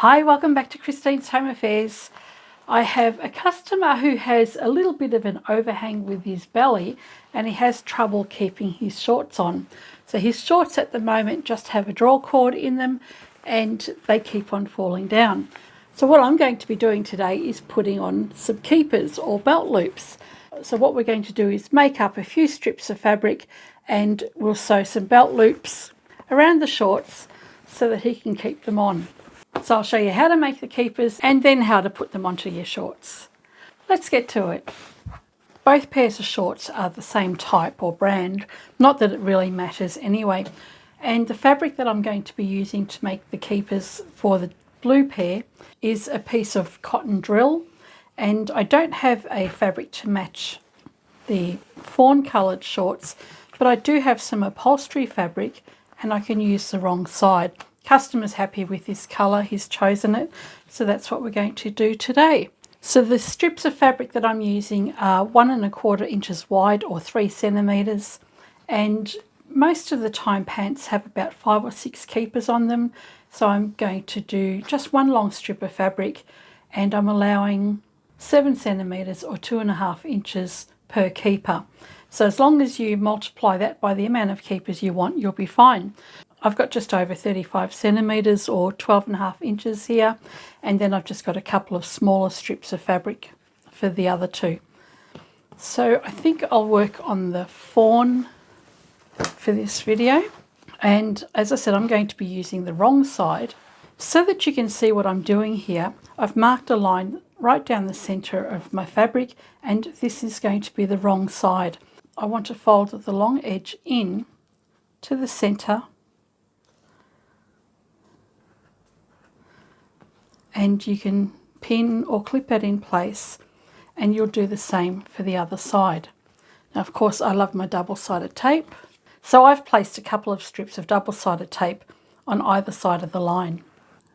Hi, welcome back to Christine's Home Affairs. I have a customer who has a little bit of an overhang with his belly and he has trouble keeping his shorts on. So his shorts at the moment just have a draw cord in them and they keep on falling down. So what I'm going to be doing today is putting on some keepers or belt loops. So what we're going to do is make up a few strips of fabric and we'll sew some belt loops around the shorts so that he can keep them on. So I'll show you how to make the keepers and then how to put them onto your shorts. Let's get to it. Both pairs of shorts are the same type or brand, not that it really matters anyway. And the fabric that I'm going to be using to make the keepers for the blue pair is a piece of cotton drill, and I don't have a fabric to match the fawn coloured shorts, but I do have some upholstery fabric and I can use the wrong side. Customer's happy with this colour, he's chosen it, so that's what we're going to do today. So the strips of fabric that I'm using are 1 1/4 inches wide or 3 centimetres, and most of the time pants have about 5 or 6 keepers on them, so I'm going to do just one long strip of fabric and I'm allowing 7 centimetres or 2.5 inches per keeper. So as long as you multiply that by the amount of keepers you want, you'll be fine. I've got just over 35 centimetres or 12.5 inches here, and then I've just got a couple of smaller strips of fabric for the other two. So I think I'll work on the fawn for this video, and as I said, I'm going to be using the wrong side. So that you can see what I'm doing here, I've marked a line right down the centre of my fabric, and this is going to be the wrong side. I want to fold the long edge in to the centre, and you can pin or clip that in place, and you'll do the same for the other side. Now, of course, I love my double-sided tape, so I've placed a couple of strips of double-sided tape on either side of the line.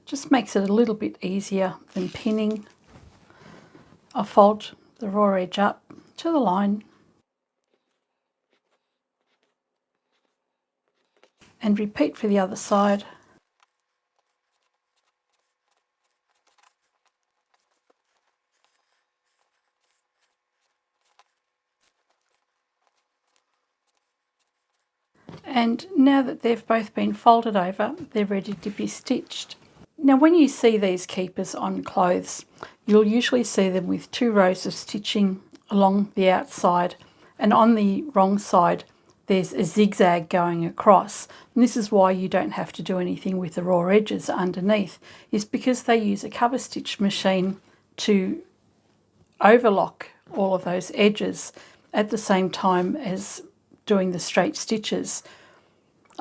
Just makes it a little bit easier than pinning. I'll fold the raw edge up to the line and repeat for the other side. And now that they've both been folded over, they're ready to be stitched. Now when you see these keepers on clothes, you'll usually see them with 2 rows of stitching along the outside, and on the wrong side there's a zigzag going across. And this is why you don't have to do anything with the raw edges underneath, is because they use a cover stitch machine to overlock all of those edges at the same time as doing the straight stitches.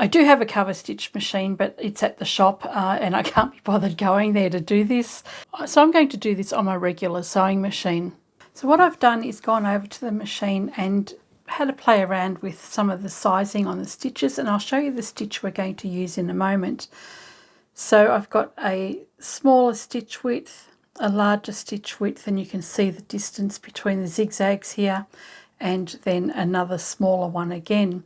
I do have a cover stitch machine, but it's at the shop and I can't be bothered going there to do this. So I'm going to do this on my regular sewing machine. So what I've done is gone over to the machine and had a play around with some of the sizing on the stitches, and I'll show you the stitch we're going to use in a moment. So I've got a smaller stitch width, a larger stitch width, and you can see the distance between the zigzags here, and then another smaller one again.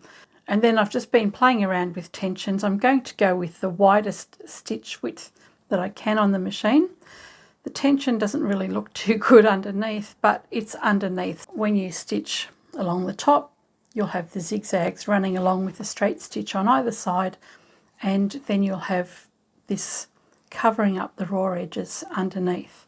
And then I've just been playing around with tensions. I'm going to go with the widest stitch width that I can on the machine. The tension doesn't really look too good underneath, but it's underneath. When you stitch along the top, you'll have the zigzags running along with the straight stitch on either side, and then you'll have this covering up the raw edges underneath.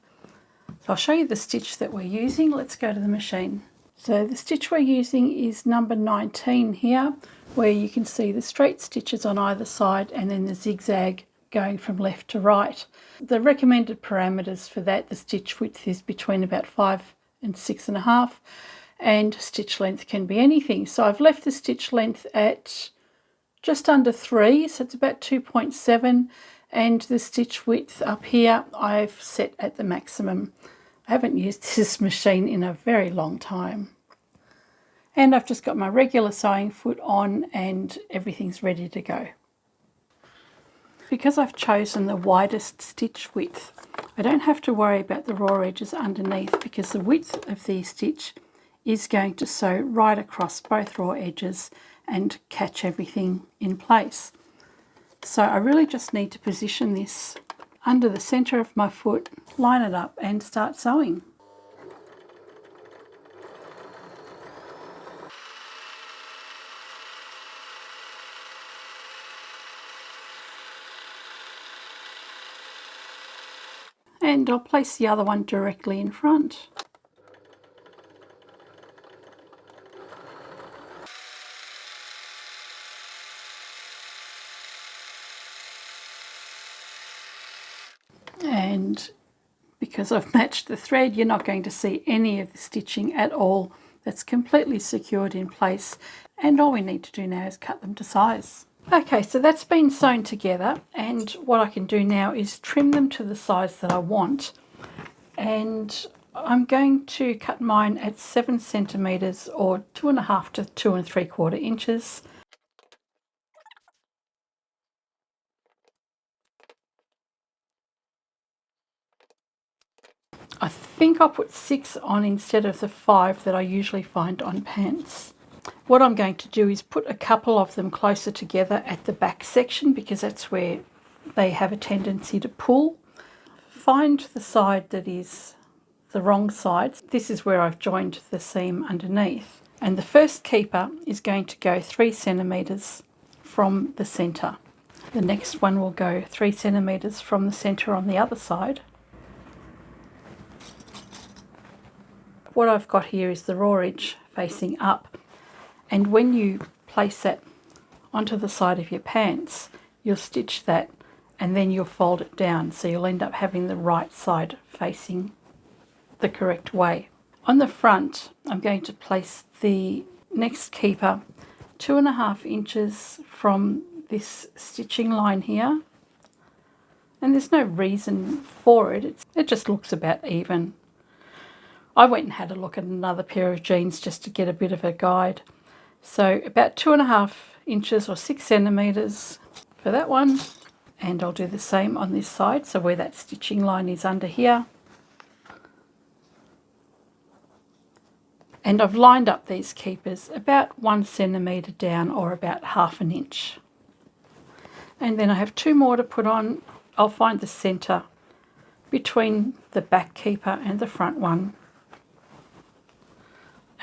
So I'll show you the stitch that we're using. Let's go to the machine. So the stitch we're using is number 19 here, where you can see the straight stitches on either side and then the zigzag going from left to right. The recommended parameters for that, the stitch width is between about 5 and 6.5, and stitch length can be anything. So I've left the stitch length at just under 3, so it's about 2.7, and the stitch width up here I've set at the maximum. I haven't used this machine in a very long time. And I've just got my regular sewing foot on and everything's ready to go. Because I've chosen the widest stitch width, I don't have to worry about the raw edges underneath, because the width of the stitch is going to sew right across both raw edges and catch everything in place. So I really just need to position this under the centre of my foot, line it up and start sewing. And I'll place the other one directly in front. And because I've matched the thread, you're not going to see any of the stitching at all. That's completely secured in place, and all we need to do now is cut them to size. Okay, so that's been sewn together, and what I can do now is trim them to the size that I want. And I'm going to cut mine at 7 centimetres or 2.5 to 2 3/4 inches. I think I'll put 6 on instead of the 5 that I usually find on pants. What I'm going to do is put a couple of them closer together at the back section, because that's where they have a tendency to pull. Find the side that is the wrong side. This is where I've joined the seam underneath. And the first keeper is going to go 3 centimetres from the centre. The next one will go 3 centimetres from the centre on the other side. What I've got here is the raw edge facing up, and when you place that onto the side of your pants, you'll stitch that and then you'll fold it down, so you'll end up having the right side facing the correct way. On the front, I'm going to place the next keeper 2.5 inches from this stitching line here, and there's no reason for it, it just looks about even. I went and had a look at another pair of jeans just to get a bit of a guide. So about 2.5 inches or 6 centimetres for that one. And I'll do the same on this side, so where that stitching line is under here. And I've lined up these keepers about 1 centimetre down, or about 1/2 inch. And then I have 2 more to put on. I'll find the centre between the back keeper and the front one.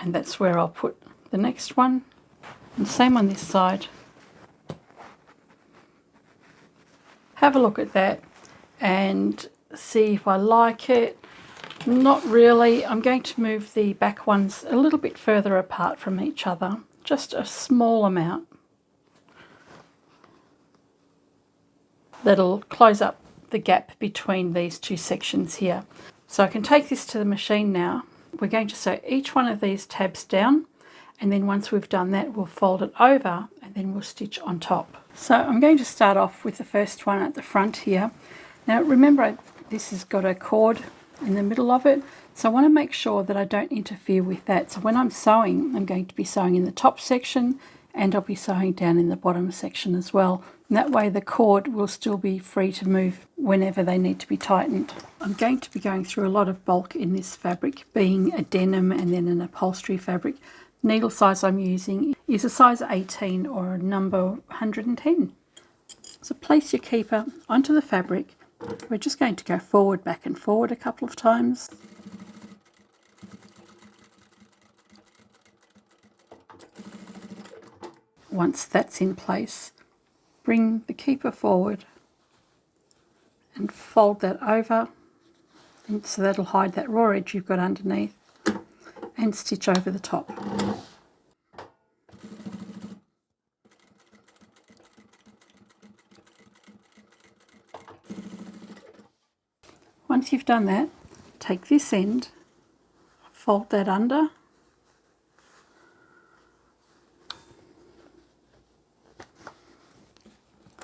And that's where I'll put the next one, and same on this side. Have a look at that and see if I like it. Not really. I'm going to move the back ones a little bit further apart from each other, just a small amount. That'll close up the gap between these two sections here. So I can take this to the machine now. We're going to sew each one of these tabs down, and then once we've done that, we'll fold it over and then we'll stitch on top. So I'm going to start off with the first one at the front here. Now remember, this has got a cord in the middle of it, so I want to make sure that I don't interfere with that. So when I'm sewing, I'm going to be sewing in the top section, and I'll be sewing down in the bottom section as well. And that way the cord will still be free to move whenever they need to be tightened. I'm going to be going through a lot of bulk in this fabric, being a denim and then an upholstery fabric. Needle size I'm using is a size 18 or a number 110. So place your keeper onto the fabric. We're just going to go forward, back and forward a couple of times. Once that's in place, bring the keeper forward and fold that over, and so that'll hide that raw edge you've got underneath, and stitch over the top. Once you've done that, take this end, fold that under,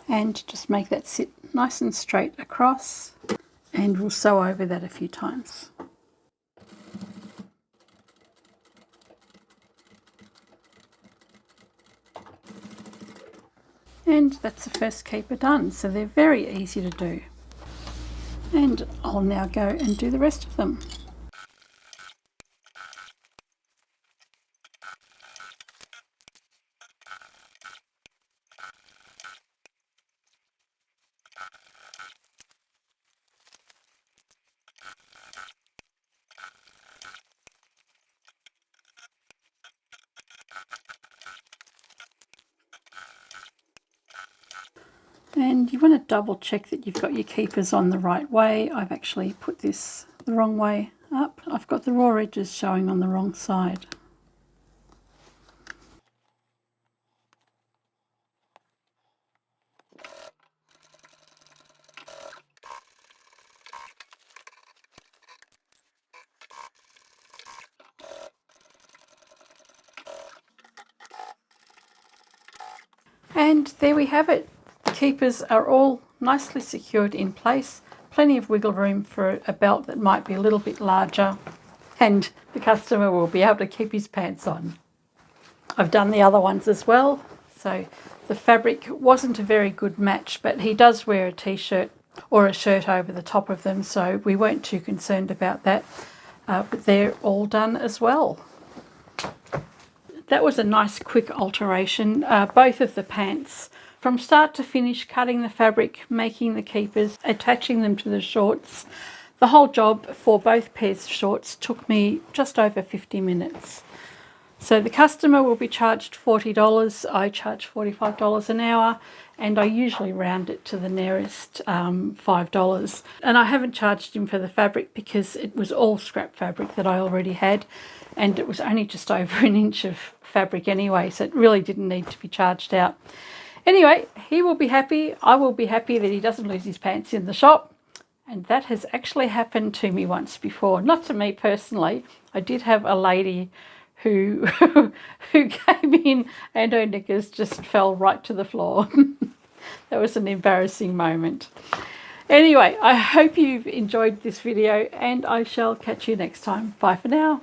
and just make that sit nice and straight across, and we'll sew over that a few times. And that's the first keeper done, so they're very easy to do. And I'll now go and do the rest of them. You want to double check that you've got your keepers on the right way. I've actually put this the wrong way up. I've got the raw edges showing on the wrong side. And there we have it. The keepers are all nicely secured in place. Plenty of wiggle room for a belt that might be a little bit larger, and the customer will be able to keep his pants on. I've done the other ones as well. So the fabric wasn't a very good match, but he does wear a t-shirt or a shirt over the top of them, so we weren't too concerned about that. But they're all done as well. That was a nice quick alteration. Both of the pants, from start to finish, cutting the fabric, making the keepers, attaching them to the shorts. The whole job for both pairs of shorts took me just over 50 minutes. So the customer will be charged $40. I charge $45 an hour, and I usually round it to the nearest $5. And I haven't charged him for the fabric because it was all scrap fabric that I already had, and it was only just over an inch of fabric anyway, so it really didn't need to be charged out. Anyway, he will be happy. I will be happy that he doesn't lose his pants in the shop. And that has actually happened to me once before. Not to me personally. I did have a lady who came in and her knickers just fell right to the floor. That was an embarrassing moment. Anyway, I hope you've enjoyed this video, and I shall catch you next time. Bye for now.